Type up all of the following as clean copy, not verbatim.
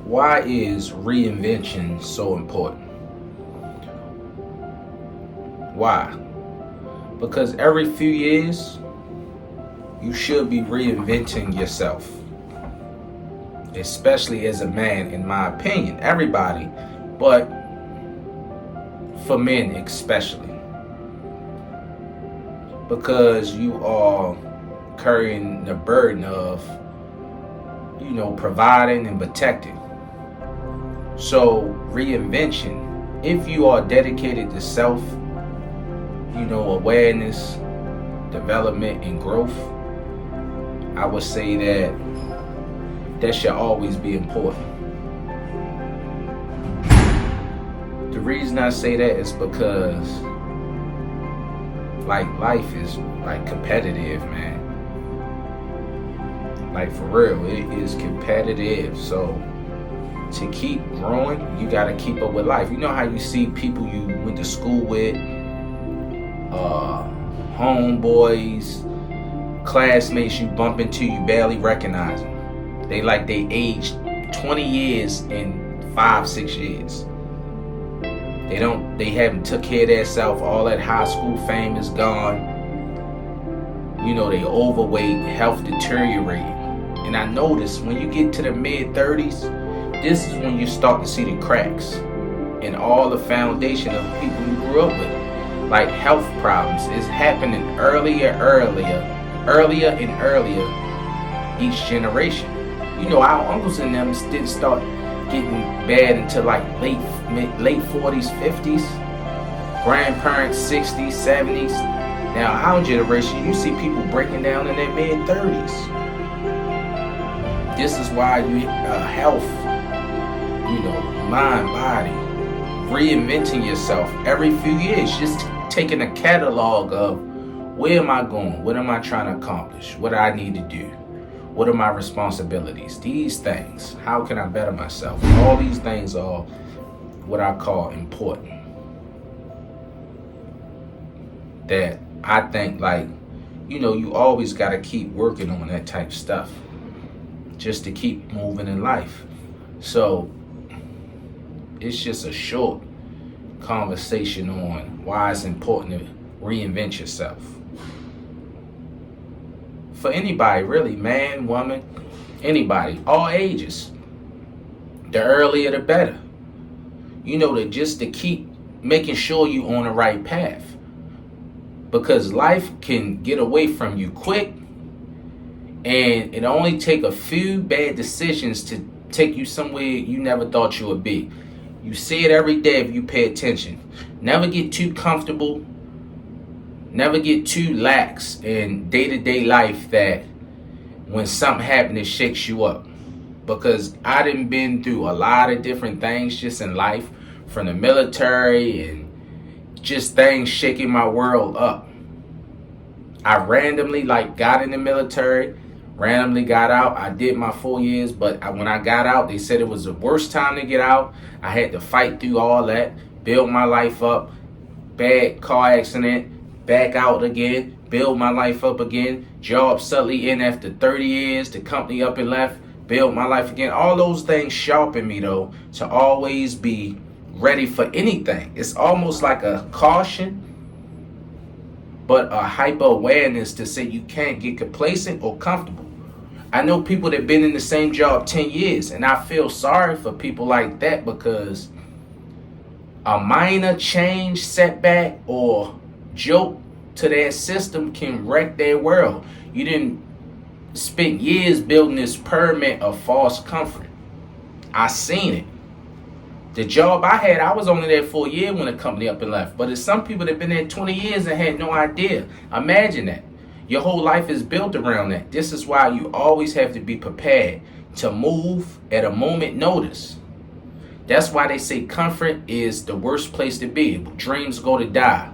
Why is reinvention so important? Why? Because every few years, you should be reinventing yourself. Especially as a man, in my opinion. Everybody, but for men especially. Because you are carrying the burden of, providing and protecting. So reinvention, if you are dedicated to self, awareness, development, and growth, I would say that should always be important. The reason I say that is because life is competitive, man. For real, it is competitive. So to keep growing, you gotta keep up with life. You know how you see people you went to school with, homeboys, classmates you bump into, you barely recognize them. They aged 20 years in 5-6 years. They haven't took care of themselves. All that high school fame is gone. They overweight, health deteriorating. And I notice when you get to the mid-30s, this is when you start to see the cracks in all the foundation of people you grew up with. Health problems is happening earlier and earlier each generation. Our uncles and them didn't start getting bad until late 40s, 50s. Grandparents 60s, 70s. Now our generation, you see people breaking down in their mid-30s. This is why health, mind, body, reinventing yourself every few years, just taking a catalog of where am I going, what am I trying to accomplish, what do I need to do, what are my responsibilities, these things, how can I better myself. All these things are what I call important. That I think you always got to keep working on that type of stuff just to keep moving in life. So it's just a short conversation on why it's important to reinvent yourself. For anybody, really, man, woman, anybody, all ages. The earlier the better. To keep making sure you on the right path. Because life can get away from you quick, and it only take a few bad decisions to take you somewhere you never thought you would be. You see it every day if you pay attention. Never get too comfortable. Never get too lax in day-to-day life that when something happens, it shakes you up. Because I done been through a lot of different things just in life, from the military and just things shaking my world up. I randomly got in the military, randomly got out. I did my 4 years, but when I got out, they said it was the worst time to get out. I had to fight through all that, build my life up, bad car accident, back out again, build my life up again, job suddenly in after 30 years, the company up and left, build my life again. All those things sharpen me though to always be ready for anything. It's almost like a caution, but a hyper awareness to say you can't get complacent or comfortable. I know people that been in the same job 10 years, and I feel sorry for people like that, because a minor change, setback, or joke to their system can wreck their world. You didn't spend years building this pyramid of false comfort. I seen it. The job I had, I was only there for a year when the company up and left. But there's some people that been there 20 years and had no idea. Imagine that. Your whole life is built around that. This is why you always have to be prepared to move at a moment notice. That's why they say comfort is the worst place to be. Dreams go to die.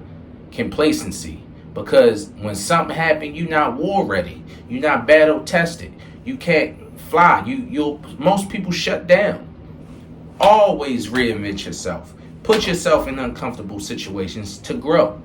Complacency. Because when something happens, you're not war ready. You're not battle tested. You can't fly. Most people shut down. Always reinvent yourself. Put yourself in uncomfortable situations to grow.